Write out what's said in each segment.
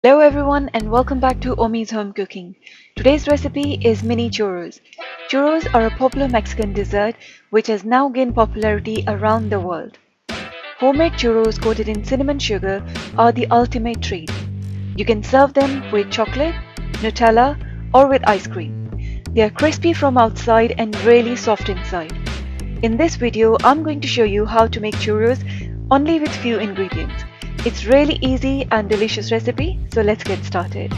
Hello everyone and welcome back to Omi's Home Cooking. Today's recipe is mini churros. Churros are a popular Mexican dessert which has now gained popularity around the world. Homemade churros coated in cinnamon sugar are the ultimate treat. You can serve them with chocolate, Nutella, or with ice cream. They are crispy from outside and really soft inside. In this video, I'm going to show you how to make churros only with few ingredients. It's really easy and delicious recipe, so let's get started.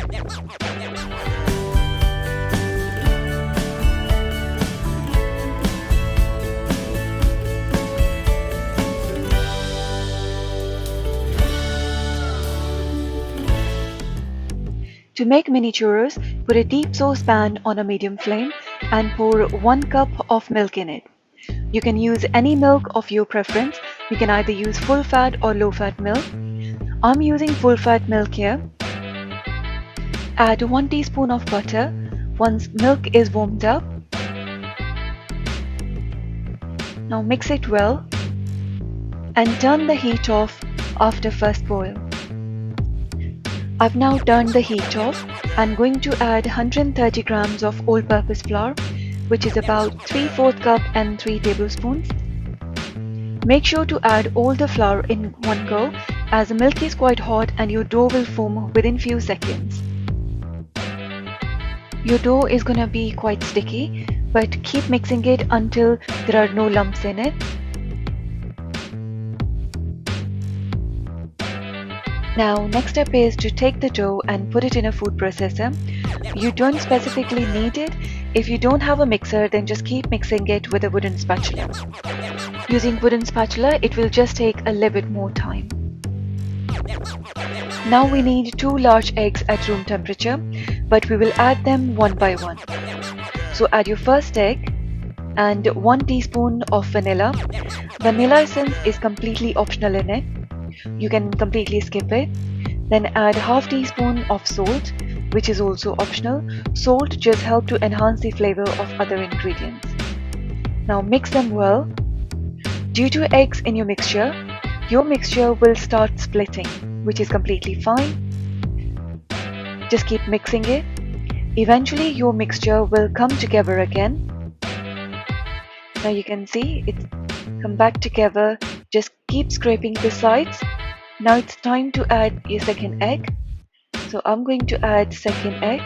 To make mini churros, put a deep saucepan on a medium flame and pour 1 cup of milk in it. You can use any milk of your preference. You can either use full fat or low fat milk. I'm using full fat milk here. Add 1 teaspoon of butter once milk is warmed up. Now mix it well and turn the heat off after first boil. I've now turned the heat off. I'm going to add 130 grams of all-purpose flour, which is about 3/4 cup and 3 tablespoons. Make sure to add all the flour in one go, as the milk is quite hot and your dough will form within few seconds. Your dough is gonna be quite sticky, but keep mixing it until there are no lumps in it. Now, next step is to take the dough and put it in a food processor. You don't specifically need it. If you don't have a mixer, then just keep mixing it with a wooden spatula. Using wooden spatula, it will just take a little bit more time. Now we need 2 large eggs at room temperature, but we will add them one by one. So add your first egg and 1 teaspoon of vanilla. Vanilla essence is completely optional in it. You can completely skip it. Then add half teaspoon of salt, which is also optional. Salt just helps to enhance the flavor of other ingredients. Now mix them well. Due to eggs in your mixture will start splitting, which is completely fine. Just keep mixing it. Eventually your mixture will come together again. Now you can see it's come back together. Just keep scraping the sides. Now it's time to add your second egg. So I'm going to add second egg.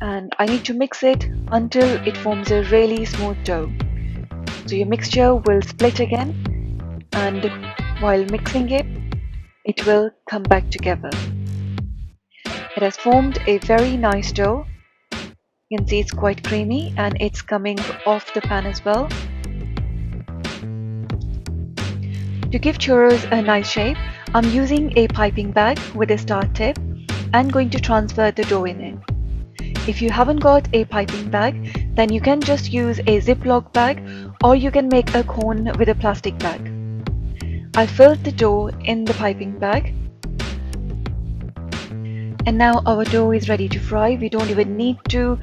And I need to mix it until it forms a really smooth dough. So your mixture will split again, and while mixing it, it will come back together. It has formed a very nice dough. You can see it's quite creamy and it's coming off the pan as well. To give churros a nice shape, I'm using a piping bag with a star tip and going to transfer the dough in it. If you haven't got a piping bag, then you can just use a Ziploc bag, or you can make a cone with a plastic bag. I filled the dough in the piping bag. And now our dough is ready to fry. We don't even need to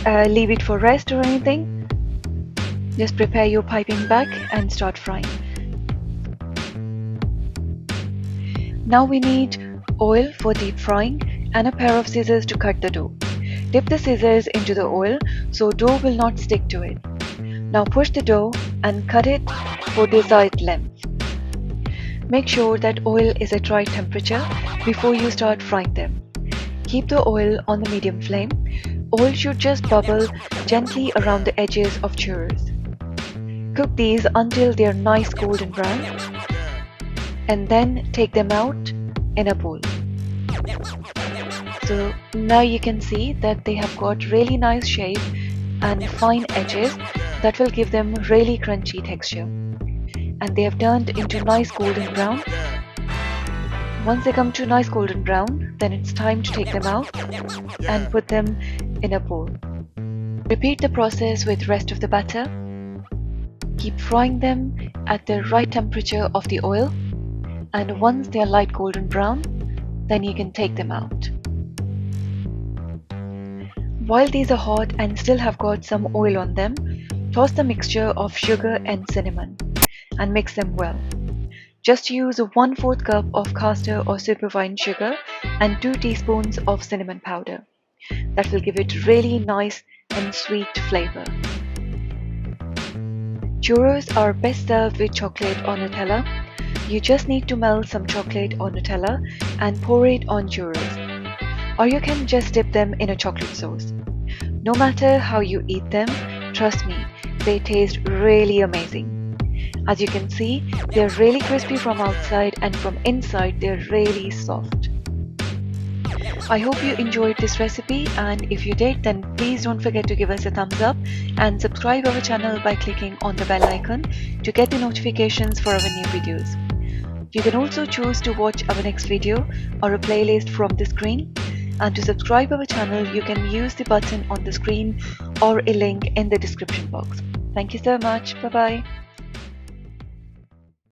leave it for rest or anything. Just prepare your piping bag and start frying. Now we need oil for deep frying and a pair of scissors to cut the dough. Dip the scissors into the oil so dough will not stick to it. Now push the dough and cut it for desired length. Make sure that oil is at right temperature before you start frying them. Keep the oil on the medium flame. Oil should just bubble gently around the edges of churros. Cook these until they are nice golden brown, and then take them out in a bowl. So now you can see that they have got really nice shape and fine edges that will give them really crunchy texture. And they have turned into nice golden brown. Once they come to nice golden brown, then it's time to take them out and put them in a bowl. Repeat the process with rest of the batter. Keep frying them at the right temperature of the oil, and once they are light golden brown, then you can take them out. While these are hot and still have got some oil on them, toss the mixture of sugar and cinnamon and mix them well. Just use 1/4 cup of caster or superfine sugar and 2 teaspoons of cinnamon powder. That will give it really nice and sweet flavor. Churros are best served with chocolate or Nutella. You just need to melt some chocolate or Nutella and pour it on churros. Or you can just dip them in a chocolate sauce. No matter how you eat them, trust me, they taste really amazing. As you can see, they're really crispy from outside and from inside they're really soft. I hope you enjoyed this recipe, and if you did, then please don't forget to give us a thumbs up and subscribe our channel by clicking on the bell icon to get the notifications for our new videos. You can also choose to watch our next video or a playlist from the screen, and to subscribe our channel you can use the button on the screen or a link in the description box. Thank you so much. Bye bye.